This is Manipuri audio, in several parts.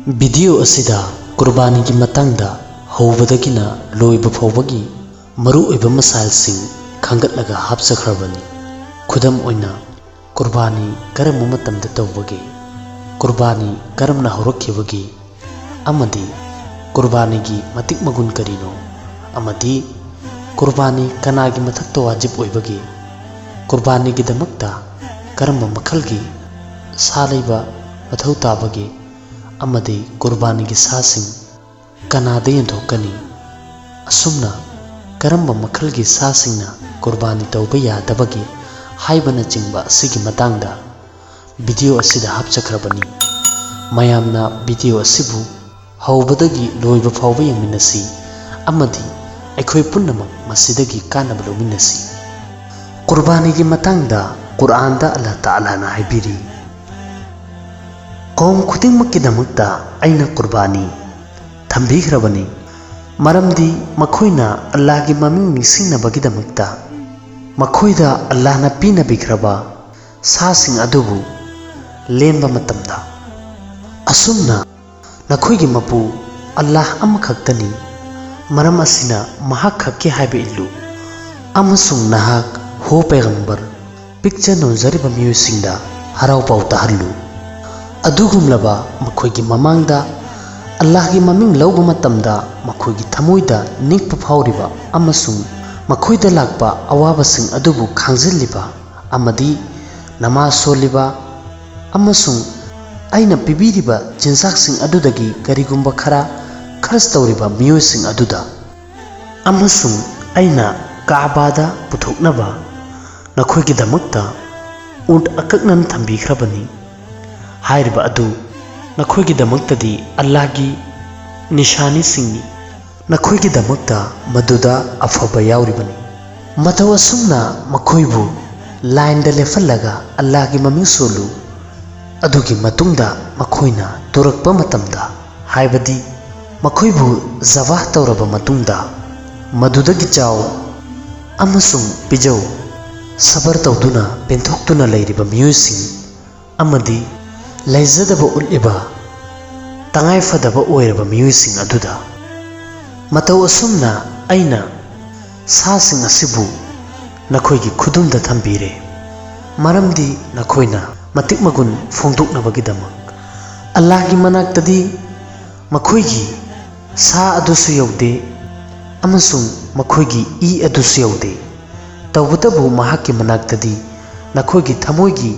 ꯚꯤꯗꯤꯑꯣ ꯑꯁꯤꯗ ꯀꯨꯔꯕꯥꯅꯤꯒꯤ ꯃꯇꯥꯡꯗ ꯍꯧꯕꯗꯒꯤꯅ ꯂꯣꯏꯕ ꯐꯥꯎꯕꯒꯤ ꯃꯔꯨꯑꯣꯏꯕ ꯃꯁꯥꯏꯜꯁꯤꯡ ꯈꯪꯒꯠꯂꯒ ꯍꯥꯞꯆꯈ꯭ꯔꯕꯅꯤ꯫ ꯈꯨꯗꯝ ꯑꯣꯏꯅ ꯀꯨꯔꯕꯥꯅꯤ ꯀꯔꯝꯕ ꯃꯇꯝꯗ ꯇꯧꯕꯒꯦ, ꯀꯨꯔꯕꯥꯅꯤ ꯀꯔꯝꯅ ꯍꯧꯔꯛꯈꯤꯕꯒꯦ, ꯑꯃꯗꯤ ꯀꯨꯔꯕꯥꯅꯤꯒꯤ ꯃꯇꯤꯛ ꯃꯒꯨꯟ ꯀꯔꯤꯅꯣ, ꯑꯃꯗꯤ ꯀꯨꯔꯕꯥꯅꯤ ꯀꯅꯥꯒꯤ ꯃꯊꯛꯇ ꯋꯥꯖꯤꯕ ꯑꯣꯏꯕꯒꯦ, ꯀꯨꯔꯕꯥꯅꯤꯒꯤꯗꯃꯛꯇ ꯀꯔꯝꯕ ꯃꯈꯜꯒꯤ ꯁꯥ ꯂꯩꯕ ꯃꯊꯧ ꯇꯥꯕꯒꯦ, ꯑꯃꯗꯤ ꯀꯨꯔꯕꯥꯅꯤꯒꯤ ꯁꯥꯁꯤꯡ ꯀꯅꯥꯗ ꯌꯦꯟꯊꯣꯛꯀꯅꯤ, ꯑꯁꯨꯝꯅ ꯀꯔꯝꯕ ꯃꯈꯜꯒꯤ ꯁꯥꯁꯤꯡꯅ ꯀꯨꯔꯕꯥꯅꯤ ꯇꯧꯕ ꯌꯥꯗꯕꯒꯦ ꯍꯥꯏꯕꯅꯆꯤꯡꯕ ꯑꯁꯤꯒꯤ ꯃꯇꯥꯡꯗ ꯚꯤꯗꯤꯑꯣ ꯑꯁꯤꯗ ꯍꯥꯞꯆꯈ꯭ꯔꯕꯅꯤ꯫ ꯃꯌꯥꯝꯅ ꯚꯤꯗꯤꯑꯣ ꯑꯁꯤꯕꯨ ꯍꯧꯕꯗꯒꯤ ꯂꯣꯏꯕ ꯐꯥꯎꯕ ꯌꯦꯡꯃꯤꯟꯅꯁꯤ ꯑꯃꯗꯤ ꯑꯩꯈꯣꯏ ꯄꯨꯝꯅꯃꯛ ꯃꯁꯤꯗꯒꯤ ꯀꯥꯟꯅꯕ ꯂꯧꯃꯤꯟꯅꯁꯤ꯫ ꯀꯨꯔꯕꯥꯅꯤꯒꯤ ꯃꯇꯥꯡꯗ ꯀꯨꯔꯑꯥꯟꯗ ꯑꯜꯂꯥꯍ ꯇꯥꯂꯥꯅ ꯍꯥꯏꯕꯤꯔꯤ, ꯀꯧꯝ ꯈꯨꯗꯤꯡꯃꯛꯀꯤꯗꯃꯛꯇ ꯑꯩꯅ ꯀꯨꯔꯕꯥꯅꯤ ꯊꯝꯕꯤꯈ꯭ꯔꯕꯅꯤ, ꯃꯔꯝꯗꯤ ꯃꯈꯣꯏꯅ ꯑꯜꯂꯥꯍꯒꯤ ꯃꯃꯤꯡ ꯅꯤꯡꯁꯤꯡꯅꯕꯒꯤꯗꯃꯛꯇ ꯃꯈꯣꯏꯗ ꯑꯜꯂꯥꯍꯅ ꯄꯤꯅꯕꯤꯈ꯭ꯔꯕ ꯁꯥꯁꯤꯡ ꯑꯗꯨꯕꯨ ꯂꯦꯟꯕ ꯃꯇꯝꯗ꯫ ꯑꯁꯨꯝꯅ ꯅꯈꯣꯏꯒꯤ ꯃꯄꯨ ꯑꯜꯂꯥꯍ ꯑꯃꯈꯛꯇꯅꯤ, ꯃꯔꯝ ꯑꯁꯤꯅ ꯃꯍꯥꯛ ꯈꯛꯀꯤ ꯍꯥꯏꯕ ꯏꯜꯂꯨ, ꯑꯃꯁꯨꯡ ꯅꯍꯥꯛ ꯍꯣ ꯄꯦꯒꯝꯕꯔ ꯄꯤꯛꯆ ꯅꯣꯟꯖꯔꯤꯕ ꯃꯤꯑꯣꯏꯁꯤꯡꯗ ꯍꯔꯥꯎ ꯄꯥꯎ ꯇꯥꯍꯜꯂꯨ꯫ ꯑꯗꯨꯒꯨꯝꯂꯕ ꯃꯈꯣꯏꯒꯤ ꯃꯃꯥꯡꯗ ꯑꯜꯂꯥꯍꯒꯤ ꯃꯃꯤꯡ ꯂꯧꯕ ꯃꯇꯝꯗ ꯃꯈꯣꯏꯒꯤ ꯊꯃꯣꯏꯗ ꯅꯤꯛꯄ ꯐꯥꯎꯔꯤꯕ ꯑꯃꯁꯨꯡ ꯃꯈꯣꯏꯗ ꯂꯥꯛꯄ ꯑꯋꯥꯕꯁꯤꯡ ꯑꯗꯨꯕꯨ ꯈꯥꯡꯖꯤꯜꯂꯤꯕ ꯑꯃꯗꯤ ꯅꯃꯥꯖ ꯁꯣꯜꯂꯤꯕ ꯑꯃꯁꯨꯡ ꯑꯩꯅ ꯄꯤꯕꯤꯔꯤꯕ ꯆꯤꯟꯖꯥꯛꯁꯤꯡ ꯑꯗꯨꯗꯒꯤ ꯀꯔꯤꯒꯨꯝꯕ ꯈꯔ ꯈꯔꯆ ꯇꯧꯔꯤꯕ ꯃꯤꯑꯣꯏꯁꯤꯡ ꯑꯗꯨꯗ, ꯑꯃꯁꯨꯡ ꯑꯩꯅ ꯀꯥꯕꯥꯗ ꯄꯨꯊꯣꯛꯅꯕ ꯅꯈꯣꯏꯒꯤꯗꯃꯛꯇ ꯎꯟꯠ ꯑꯀꯛꯅꯅ ꯊꯝꯕꯤꯈ꯭ꯔꯕꯅꯤ꯫ ꯍꯥꯏꯔꯤꯕ ꯑꯗꯨ ꯅꯈꯣꯏꯒꯤꯗꯃꯛꯇꯗꯤ ꯑꯜꯂꯥꯍꯒꯤ ꯅꯤꯁꯥꯅꯤꯁꯤꯡꯅꯤ, ꯅꯈꯣꯏꯒꯤꯗꯃꯛꯇ ꯃꯗꯨꯗ ꯑꯐꯕ ꯌꯥꯎꯔꯤꯕꯅꯤ꯫ ꯃꯇꯧ ꯑꯁꯨꯝꯅ ꯃꯈꯣꯏꯕꯨ ꯂꯥꯏꯟꯗ ꯂꯦꯞꯍꯜꯂꯒ ꯑꯜꯂꯥꯍꯒꯤ ꯃꯃꯤꯡ ꯁꯣꯜꯂꯨ, ꯑꯗꯨꯒꯤ ꯃꯇꯨꯡꯗ ꯃꯈꯣꯏꯅ ꯇꯨꯔꯛꯄ ꯃꯇꯝꯗ, ꯍꯥꯏꯕꯗꯤ ꯃꯈꯣꯏꯕꯨ ꯖꯕꯥꯍ ꯇꯧꯔꯕ ꯃꯇꯨꯡꯗ ꯃꯗꯨꯗꯒꯤ ꯆꯥꯎ ꯑꯃꯁꯨꯡ ꯄꯤꯖꯧ꯫ ꯁꯕꯔ ꯇꯧꯗꯨꯅ ꯄꯦꯟꯊꯣꯛꯇꯨꯅ ꯂꯩꯔꯤꯕ ꯃꯤꯑꯣꯏꯁꯤꯡ ꯑꯃꯗꯤ ꯂꯩꯖꯗꯕ ꯎꯠꯂꯤꯕ ꯇꯉꯥꯏꯐꯗꯕ ꯑꯣꯏꯔꯕ ꯃꯤꯑꯣꯏꯁꯤꯡ ꯑꯗꯨꯗ꯫ ꯃꯇꯧ ꯑꯁꯨꯝꯅ ꯑꯩꯅ ꯁꯥꯁꯤꯡ ꯑꯁꯤꯕꯨ ꯅꯈꯣꯏꯒꯤ ꯈꯨꯗꯨꯝꯗ ꯊꯝꯕꯤꯔꯦ, ꯃꯔꯝꯗꯤ ꯅꯈꯣꯏꯅ ꯃꯇꯤꯛ ꯃꯒꯨꯟ ꯐꯣꯡꯗꯣꯛꯅꯕꯒꯤꯗꯃꯛ꯫ ꯑꯜꯂꯥꯍꯒꯤ ꯃꯅꯥꯛꯇꯗꯤ ꯃꯈꯣꯏꯒꯤ ꯁꯥ ꯑꯗꯨꯁꯨ ꯌꯧꯗꯦ ꯑꯃꯁꯨꯡ ꯃꯈꯣꯏꯒꯤ ꯏ ꯑꯗꯨꯁꯨ ꯌꯧꯗꯦ, ꯇꯧꯕꯇꯕꯨ ꯃꯍꯥꯛꯀꯤ ꯃꯅꯥꯛꯇꯗꯤ ꯅꯈꯣꯏꯒꯤ ꯊꯃꯣꯏꯒꯤ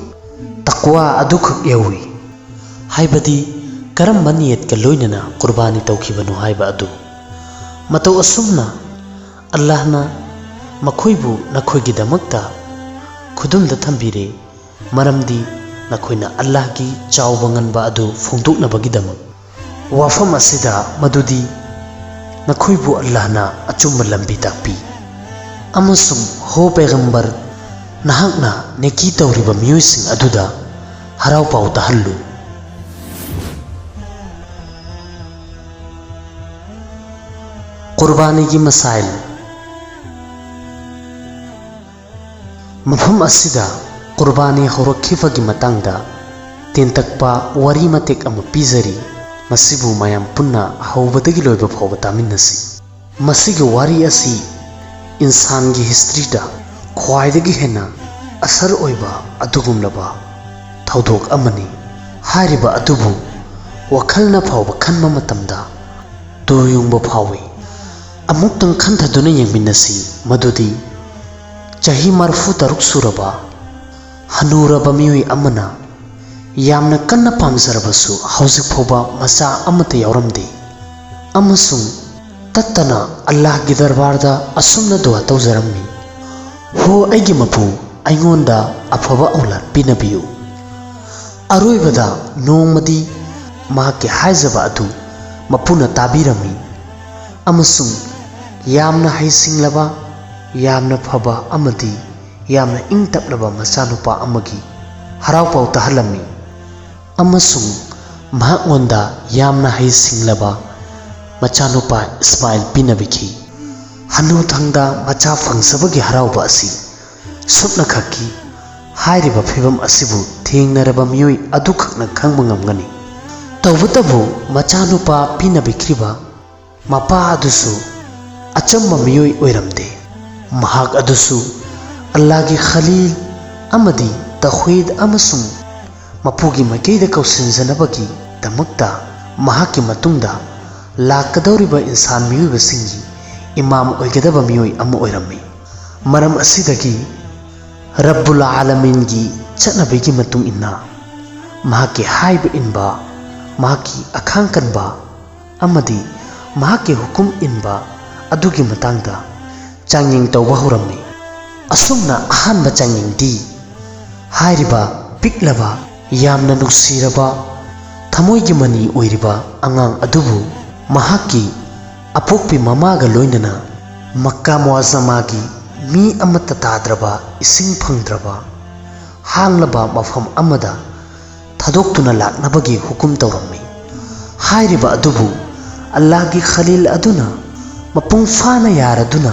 ꯇꯛꯋꯥ ꯑꯗꯨꯈꯛ ꯌꯧꯏ, ꯍꯥꯏꯕꯗꯤ ꯀꯔꯝꯕ ꯅꯤꯌꯠꯀ ꯂꯣꯏꯅꯅ ꯀꯨꯔꯕꯥꯅꯤ ꯇꯧꯈꯤꯕꯅꯣ ꯍꯥꯏꯕ ꯑꯗꯨ꯫ ꯃꯇꯧ ꯑꯁꯨꯝꯅ ꯑꯜꯂꯥꯍꯅ ꯃꯈꯣꯏꯕꯨ ꯅꯈꯣꯏꯒꯤꯗꯃꯛꯇ ꯈꯨꯗꯨꯝꯗ ꯊꯝꯕꯤꯔꯦ, ꯃꯔꯝꯗꯤ ꯅꯈꯣꯏꯅ ꯑꯜꯂꯥꯍꯒꯤ ꯆꯥꯎꯕ ꯉꯟꯕ ꯑꯗꯨ ꯐꯣꯡꯗꯣꯛꯅꯕꯒꯤꯗꯃꯛ꯫ ꯋꯥꯐꯝ ꯑꯁꯤꯗ ꯃꯗꯨꯗꯤ ꯅꯈꯣꯏꯕꯨ ꯑꯜꯂꯥꯍꯅ ꯑꯆꯨꯝꯕ ꯂꯝꯕꯤ ꯇꯥꯛꯄꯤ, ꯑꯃꯁꯨꯡ ꯍꯣ ꯄꯦꯒꯝꯕꯔ ꯅꯍꯥꯛꯅ ꯅꯦꯀꯤ ꯇꯧꯔꯤꯕ ꯃꯤꯑꯣꯏꯁꯤꯡ ꯑꯗꯨꯗ ꯍꯔꯥꯎ ꯄꯥꯎ ꯇꯥꯍꯜꯂꯨ꯫ ꯀꯨꯔꯕꯥꯅꯤꯒꯤ ꯃꯁꯥꯏꯜ꯫ ꯃꯐꯝ ꯑꯁꯤꯗ ꯀꯨꯔꯕꯥꯅꯤ ꯍꯧꯔꯛꯈꯤꯕꯒꯤ ꯃꯇꯥꯡꯗ ꯇꯦꯟꯇꯛꯄ ꯋꯥꯔꯤ ꯃꯇꯦꯛ ꯑꯃ ꯄꯤꯖꯔꯤ, ꯃꯁꯤꯕꯨ ꯃꯌꯥꯝ ꯄꯨꯟꯅ ꯍꯧꯕꯗꯒꯤ ꯂꯣꯏꯕ ꯐꯥꯎꯕ ꯇꯥꯃꯤꯟꯅꯁꯤ꯫ ꯃꯁꯤꯒꯤ ꯋꯥꯔꯤ ꯑꯁꯤ ꯏꯟꯁꯥꯟꯒꯤ ꯍꯤꯁꯇ꯭ꯔꯤꯗ ꯈ꯭ꯋꯥꯏꯗꯒꯤ ꯍꯦꯟꯅ ꯑꯁꯔ ꯑꯣꯏꯕ ꯑꯗꯨꯒꯨꯝꯂꯕ ꯊꯧꯗꯣꯛ ꯑꯃꯅꯤ꯫ ꯍꯥꯏꯔꯤꯕ ꯑꯗꯨꯕꯨ ꯋꯥꯈꯜꯅ ꯐꯥꯎꯕ ꯈꯟꯕ ꯃꯇꯝꯗ ꯇꯨꯌꯨꯡꯕ ꯐꯥꯎꯏ꯫ ꯑꯃꯨꯛꯇꯪ ꯈꯟꯊꯗꯨꯅ ꯌꯦꯡꯃꯤꯟꯅꯁꯤ ꯃꯗꯨꯗꯤ ꯆꯍꯤ 46 ꯁꯨꯔꯕ ꯍꯅꯨꯔꯕ ꯃꯤꯑꯣꯏ ꯑꯃꯅ ꯌꯥꯝꯅ ꯀꯟꯅ ꯄꯥꯝꯖꯔꯕꯁꯨ ꯍꯧꯖꯤꯛ ꯐꯥꯎꯕ ꯃꯆꯥ ꯑꯃꯠꯇ ꯌꯥꯎꯔꯝꯗꯦ, ꯑꯃꯁꯨꯡ ꯇꯠꯇꯅ ꯑꯜꯂꯥꯍꯒꯤ ꯗꯔꯕꯥꯔꯗ ꯑꯁꯨꯝꯅ ꯗꯨआ ꯇꯧꯖꯔꯝꯃꯤ, ꯍꯣ ꯑꯩꯒꯤ ꯃꯄꯨ, ꯑꯩꯉꯣꯟꯗ ꯑꯐꯕ ꯑꯧꯂꯥꯗ ꯄꯤꯅꯕꯤꯌꯨ꯫ ꯑꯔꯣꯏꯕꯗ ꯅꯣꯡꯃꯗꯤ ꯃꯍꯥꯛꯀꯤ ꯍꯥꯏꯖꯕ ꯑꯗꯨ ꯃꯄꯨꯅ ꯇꯥꯕꯤꯔꯝꯃꯤ, ꯑꯃꯁꯨꯡ ꯌꯥꯝꯅ ꯍꯩꯁꯤꯡꯂꯕ, ꯌꯥꯝꯅ ꯐꯕ ꯑꯃꯗꯤ ꯌꯥꯝꯅ ꯏꯪ ꯇꯞꯂꯕ ꯃꯆꯥꯅꯨꯄꯥ ꯑꯃꯒꯤ ꯍꯔꯥꯎ ꯄꯥꯎ ꯇꯥꯍꯜꯂꯝꯃꯤ, ꯑꯃꯁꯨꯡ ꯃꯍꯥꯛꯉꯣꯟꯗ ꯌꯥꯝꯅ ꯍꯩꯁꯤꯡꯂꯕ ꯃꯆꯥꯅꯨꯄꯥ ꯏꯁꯃꯥꯏꯜ ꯄꯤꯅꯕꯤꯈꯤ꯫ ꯍꯅꯨꯊꯪꯗ ꯃꯆꯥ ꯐꯪꯖꯕꯒꯤ ꯍꯔꯥꯎꯕ ꯑꯁꯤ ꯁꯨꯞꯅꯈꯛꯀꯤ ꯍꯥꯏꯔꯤꯕ ꯐꯤꯚꯝ ꯑꯁꯤꯕꯨ ꯊꯦꯡꯅꯔꯕ ꯃꯤꯑꯣꯏ ꯑꯗꯨꯈꯛꯅ ꯈꯪꯕ ꯉꯝꯒꯅꯤ꯫ Tawbatabu machanupa pinabikriba mapa adusu achamba miyoi oiramde. Mahak adusu Allahgi Khalil amadi tahwid amasung mapugi makeida kausinjanabagi damakta mahaki matungda lakadawriba insan miyuibasingi imam oigadaba miyoi ama oirami. Maram asidagi Rabbul Alamingi chatnabigi matung inna mahaki haiba inba mahaki akhangkanba amadi mahaki hukum inba adugi matangda changying tawba hurami. Asumna ahanba changying di hairiba piklaba yamna nuksiraba thamoigi mani oiriba angang adubu mahaki apokpi mamaga loinana Makka Muazzamagi mi amata tadraba ising phangdraba hanglaba mafam amada thadoktuna laknabagi hukum tawrammi. Hairiba adubu Allahgi Khalil aduna mapung fana yaraduna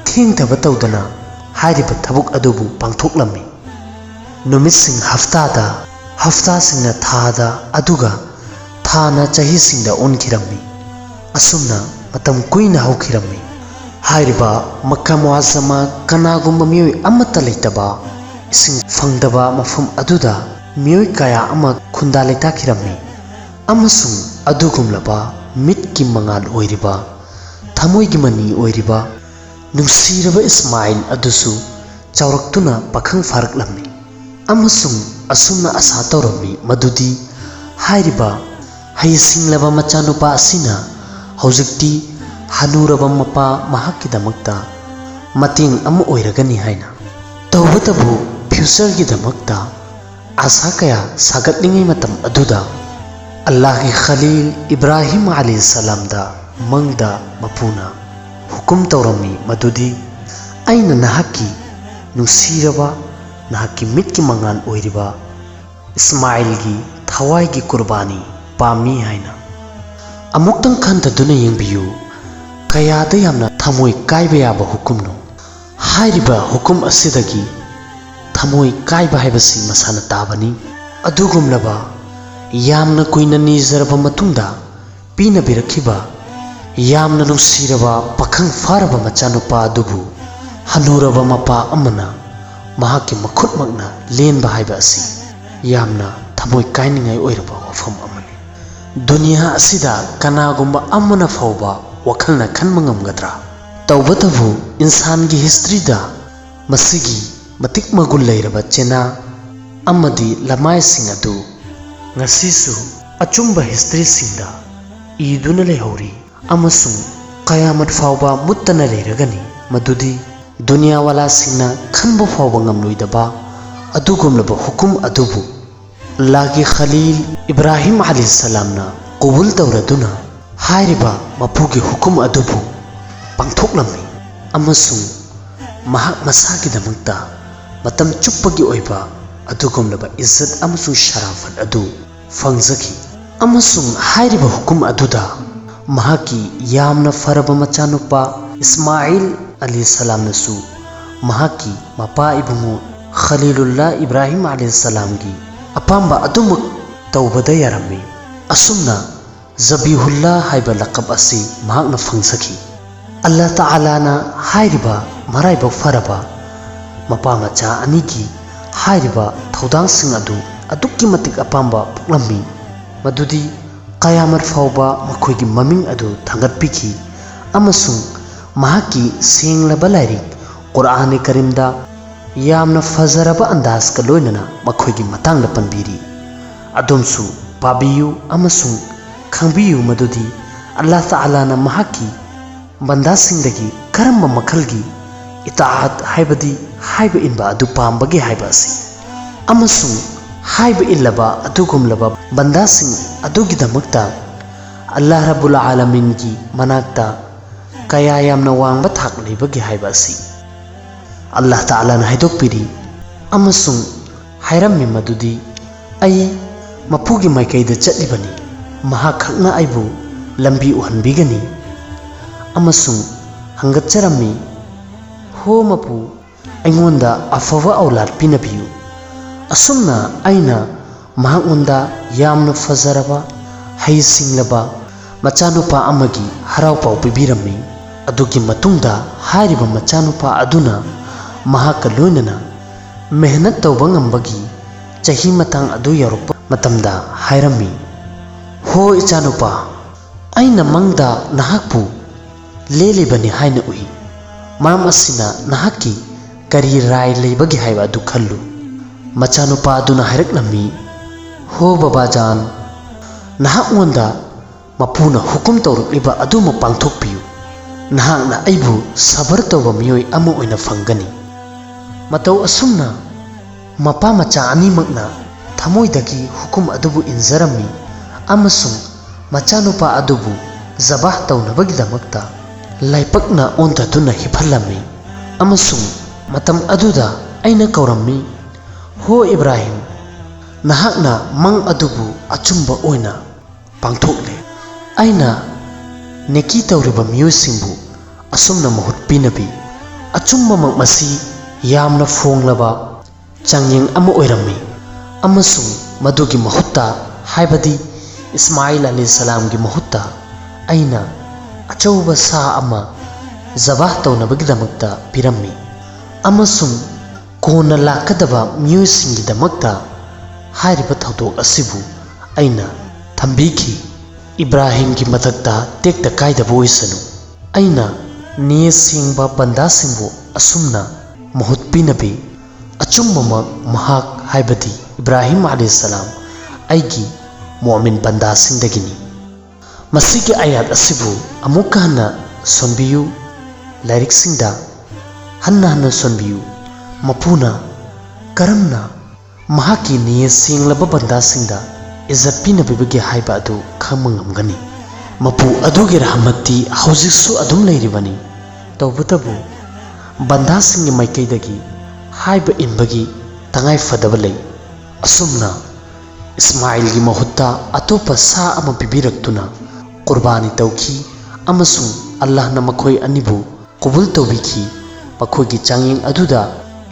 thengtaba tawdana hairiba thabuk adubu pangthoklammi. Numitsing haftada haftasingna thada aduga thana chahisingda onkirammi. Asumna matam kuina haukirammi. Hairiba Makka Muazzama kanagumba miyoi amata leitaba ising fangdaba mafam aduda miyoi kaya ama khunda leitakirammi. Amasung adugumlaba mitki mangal oiriba thamoigi mani oiriba nungsiraba Ismail adusu chawraktuna pakhang faraklammi. Amasung asumna asa tawrammi madudi hairiba hayisinglaba machanupa asina hojikti hanuraba mapa mahakkidamakta mating ama oiragani haina. Tawbatabu future gidamakta asa kaya sagatlingai matam aduda Allahgi Khalil Ibrahim alayhi salam da mangda mapuna hukum tawrammi madudi aina nahaki nusiraba nahaki mitki mangan oiriba Ismailgi thawaigi Qurbani pami haina. Amuktang khantaduna yengbiyu kayada yamna thamoi kaiba yaba hukumno. Hairiba hukum asidagi thamoi kaiba haibasi masana tabani. Adugumlaba yamna kuina nizaraba matungda pinabirakhiba yamna nungsiraba pakhang faraba machanupa adubu hanuraba mapa amana mahaki makhutmakna lenba haiba asi yamna thamoi kainingai oiraba wafam amani. Dunia asida kanagumba amana fauba wakhalna khanma ngamgadra. Tawbatabu insangi history da masigi matik magul leiraba chena amadi lamai sing adu ngasisu achumba history singda iduna lehori amasung qayamat fauba muttana leiragani madudi dunia wala singna khanba fauba ngamloidaba adugumlaba hukum adubu Allahgi Khalil Ibrahim alayhi salamna qubul tawraduna hairiba mapugi hukum adubu pangthoklammi amasung mahak masagidamakta matam chuppagi oiba adugumlaba izzat amasung sharafat adu fangzaki. Amasung hairiba hukum aduda mahaki yamna faraba machanupa Ismail alayhi salam nasu mahaki mapa ibungu Khalilullah Ibrahim alayhi salamgi apamba adumuk tawbada yarammi. Asumna Zabihullah haiba laqab asi mahakna fangsaki. Allah Ta'ala na hairiba maraiba faraba mapa macha anigi hairiba thaudang sing adu adukki matik apamba puklammi madudi qayamat fauba makhoigi maming adu thangatpiki amasung mahaki senglaba lairik Qur'ani Karimda yamna fazaraba andaz ka loinana makhoigi matangda panbiri. Adumsu pabiyu amasung khangbiyu madudi Allah Ta'ala na mahaki bandasingdagi karamba makhalgi itaat haibadi haiba inba adu pambagi haiba asi amasung haiba illaba adugumlaba bandasing adugidamakta Allah Rabbul Alamingi manakta kaya yamna wangba thak leibagi haiba asi Allah Ta'ala na haidokpiri amasung hairammi madudi ai mapugi maikaida chatlibani mahakhakna aibu lambi uhanbigani amasung hangatcharammi ho mapu aingonda afawa aulad pinabiyu asumna aina mahakunda yamna fazaraba ꯍꯩ ꯁꯤꯡꯂꯕ ꯃꯆꯥꯅꯨꯄꯥ ꯑꯃꯒꯤ ꯍꯔꯥꯎꯄꯥꯎ ꯄꯤꯕꯤꯔꯝꯃꯤ꯫ ꯑꯗꯨꯒꯤ ꯃꯇꯨꯡꯗ ꯍꯥꯏꯔꯤꯕ ꯃꯆꯥꯅꯨꯄꯥ ꯑꯗꯨꯅ ꯃꯍꯥꯛꯀ ꯂꯣꯏꯅꯅ ꯃꯦꯍꯅꯠ ꯇꯧꯕ ꯉꯝꯕꯒꯤ ꯆꯍꯤ ꯃꯇꯥꯡ ꯑꯗꯨ ꯌꯧꯔꯛꯄ ꯃꯇꯝꯗ ꯍꯥꯏꯔꯝꯃꯤ, "ꯍꯣ ꯏꯆꯥꯅꯨꯄꯥ, ꯑꯩꯅ ꯃꯪꯗ ꯅꯍꯥꯛꯄꯨ ꯂꯦꯜꯂꯤꯕꯅꯤ ꯍꯥꯏꯅ ꯎꯏ꯫ ꯃꯔꯝ ꯑꯁꯤꯅ ꯅꯍꯥꯛꯀꯤ ꯀꯔꯤ ꯔꯥꯏ ꯂꯩꯕꯒꯦ ꯍꯥꯏꯕ ꯑꯗꯨ ꯈꯜꯂꯨ"꯫ ꯃꯆꯥꯅꯨꯄꯥ ꯑꯗꯨꯅ ꯍꯥꯏꯔꯛꯂꯝꯃꯤ, "ꯍꯣ ꯕꯕꯥꯖꯥꯟ, ꯅꯍꯥꯛꯉꯣꯟꯗ ꯃꯄꯨꯅ ꯍꯨꯀꯨꯝ ꯇꯧꯔꯛꯂꯤꯕ ꯑꯗꯨꯃꯛ ꯄꯥꯡꯊꯣꯛꯄꯤꯌꯨ꯫ ꯅꯍꯥꯛꯅ ꯑꯩꯕꯨ ꯁꯕꯔ ꯇꯧꯕ ꯃꯤꯑꯣꯏ ꯑꯃ ꯑꯣꯏꯅ ꯐꯪꯒꯅꯤ"꯫ ꯃꯇꯧ ꯑꯁꯨꯝꯅ ꯃꯄꯥ ꯃꯆꯥ ꯑꯅꯤꯃꯛꯅ ꯊꯃꯣꯏꯗꯒꯤ ꯍꯨꯀꯨꯝ ꯑꯗꯨꯕꯨ ꯏꯟꯖꯔꯝꯃꯤ ꯑꯃꯁꯨꯡ ꯃꯆꯥꯅꯨꯄꯥ ꯑꯗꯨꯕꯨ ꯖꯕꯥꯍ ꯇꯧꯅꯕꯒꯤꯗꯃꯛꯇ ꯂꯥꯏꯄꯛꯅ ꯑꯣꯟꯊꯗꯨꯅ ꯍꯤꯞꯍꯜꯂꯝꯃꯤ꯫ ꯑꯃꯁꯨꯡ ꯃꯇꯝ ꯑꯗꯨꯗ ꯑꯩꯅ ꯀꯧꯔꯝꯃꯤ, "ꯍꯣ ꯏꯕ꯭ꯔꯥꯍꯤꯝ, ꯅꯍꯥꯛꯅ ꯃꯪ ꯑꯗꯨꯕꯨ ꯑꯆꯨꯝꯕ ꯑꯣꯏꯅ ꯄꯥꯡꯊꯣꯛꯂꯦ꯫ ꯑꯩꯅ ꯅꯦꯀꯤ ꯇꯧꯔꯤꯕ ꯃꯤꯑꯣꯏꯁꯤꯡꯕꯨ ꯑꯁꯨꯝꯅ ꯃꯍꯨꯠ ꯄꯤꯅꯕꯤ ꯑꯆꯨꯝꯕꯃꯛ ꯃꯁꯤ ꯌꯥꯝꯅ ꯐꯣꯡꯂꯕ ꯆꯥꯡꯌꯦꯡ ꯑꯃ ꯑꯣꯏꯔꯝꯃꯤ꯫ ꯑꯃꯁꯨꯡ ꯃꯗꯨꯒꯤ ꯃꯍꯨꯠꯇ, ꯍꯥꯏꯕꯗꯤ ꯏꯁꯃꯥꯏꯜ ꯑꯂꯩꯍꯤꯁꯁꯂꯥꯝꯒꯤ ꯃꯍꯨꯠꯇ, ꯑꯩꯅ ꯑꯆꯧꯕ ꯁꯥ ꯑꯃ ꯖꯕꯥꯍ ꯇꯧꯅꯕꯒꯤꯗꯃꯛꯇ ꯄꯤꯔꯝꯃꯤ꯫ ꯑꯃꯁꯨꯡ ꯀꯣꯟꯅ ꯂꯥꯛꯀꯗꯕ ꯃꯤꯑꯣꯏꯁꯤꯡꯒꯤꯗꯃꯛꯇ ꯍꯥꯏꯔꯤꯕ ꯊꯧꯗꯣꯛ ꯑꯁꯤꯕꯨ ꯑꯩꯅ ꯊꯝꯕꯤꯈꯤ꯫ ꯏꯕ꯭ꯔꯥꯍꯤꯝꯒꯤ ꯃꯊꯛꯇ ꯇꯦꯛꯇ ꯀꯥꯏꯗꯕ ꯑꯣꯏꯁꯅꯨ, ꯑꯩꯅ ꯅꯤꯌꯠ ꯁꯦꯡꯕ ꯕꯟꯗꯥꯁꯤꯡꯕꯨ ꯑꯁꯨꯝꯅ ꯃꯍꯨꯠ ꯄꯤꯅꯕꯤ ꯑꯆꯨꯝꯕꯃꯛ ꯃꯍꯥꯛ, ꯍꯥꯏꯕꯗꯤ ꯏꯕ꯭ꯔꯥꯍꯤꯝ ꯑꯂꯩꯍꯤꯁꯁꯂꯥꯝ, ꯑꯩꯒꯤ ꯃꯨꯑꯃꯤꯟ ꯕꯟꯗꯥꯁꯤꯡꯗꯒꯤꯅꯤ"꯫ ꯃꯁꯤꯒꯤ ꯑꯥꯌꯥꯠ ꯑꯁꯤꯕꯨ ꯑꯃꯨꯛꯀ ꯍꯟꯅ ꯁꯣꯟꯕꯤꯌꯨ, ꯂꯥꯏꯔꯤꯛꯁꯤꯡꯗ ꯍꯟꯅ ꯍꯟꯅ ꯁꯣꯟꯕꯤꯌꯨ꯫ ꯃꯄꯨꯅ ꯀꯔꯝꯅ ꯃꯍꯥꯛꯀꯤ ꯅꯤꯌꯠ ꯁꯦꯡꯂꯕ ꯕꯟꯗꯥꯁꯤꯡꯗ ꯏꯖꯠ ꯄꯤꯅꯕꯤꯕꯒꯦ ꯍꯥꯏꯕ ꯑꯗꯨ ꯈꯪꯕ ꯉꯝꯒꯅꯤ꯫ ꯃꯄꯨ ꯑꯗꯨꯒꯤ ꯔꯍꯃꯠꯇꯤ ꯍꯧꯖꯤꯛꯁꯨ ꯑꯗꯨꯝ ꯂꯩꯔꯤꯕꯅꯤ꯫ ꯇꯧꯕꯇꯕꯨ ꯕꯟꯗꯥꯁꯤꯡꯒꯤ ꯃꯥꯏꯀꯩꯗꯒꯤ ꯍꯥꯏꯕ ꯏꯟꯕꯒꯤ ꯇꯉꯥꯏꯐꯗꯕ ꯂꯩ꯫ ꯑꯁꯨꯝꯅ ꯏꯁꯃꯥꯏꯜꯒꯤ ꯃꯍꯨꯠꯇ ꯑꯇꯣꯞꯄ ꯁꯥ ꯑꯃ ꯄꯤꯕꯤꯔꯛꯇꯨꯅ ꯀꯨꯔꯕꯥꯅꯤ ꯇꯧꯈꯤ ꯑꯃꯁꯨꯡ ꯑꯜꯂꯥꯍꯅ ꯃꯈꯣꯏ ꯑꯅꯤꯕꯨ ꯀꯕꯨꯜ ꯇꯧꯕꯤꯈꯤ꯫ ꯃꯈꯣꯏꯒꯤ ꯆꯥꯡꯌꯦꯡ ꯑꯗꯨꯗ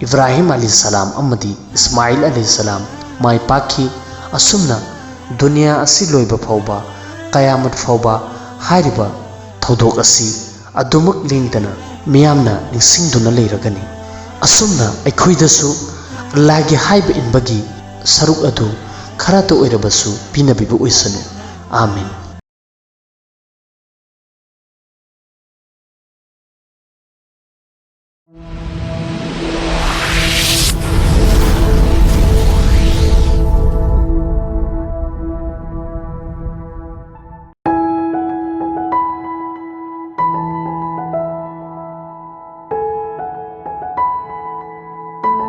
ꯏꯕ꯭ꯔꯥꯍꯤꯝ ꯑꯂꯩꯍꯤꯁꯁꯂꯥꯝ ꯑꯃꯗꯤ ꯏꯁꯃꯥꯏꯜ ꯑꯂꯩꯍꯤꯁꯁꯂꯥꯝ ꯃꯥꯏ ꯄꯥꯛꯈꯤ꯫ ꯑꯁꯨꯝꯅ ꯗꯨꯅꯤꯌꯥ ꯑꯁꯤ ꯂꯣꯏꯕ ꯐꯥꯎꯕ, ꯀꯌꯥꯃꯠ ꯐꯥꯎꯕ ꯍꯥꯏꯔꯤꯕ ꯊꯧꯗꯣꯛ ꯑꯁꯤ ꯑꯗꯨꯃꯛ ꯂꯦꯡꯗꯅ ꯃꯤꯌꯥꯝꯅ ꯅꯤꯡꯁꯤꯡꯗꯨꯅ ꯂꯩꯔꯒꯅꯤ꯫ ꯑꯁꯨꯝꯅ ꯑꯩꯈꯣꯏꯗꯁꯨ ꯑꯜꯂꯥꯍꯒꯤ ꯍꯥꯏꯕ ꯏꯟꯕꯒꯤ ꯁꯔꯨꯛ ꯑꯗꯨ ꯈꯔꯇ ꯑꯣꯏꯔꯕꯁꯨ ꯄꯤꯅꯕꯤꯕ ꯑꯣꯏꯁꯅꯨ꯫ ꯑꯥꯃꯤꯟ꯫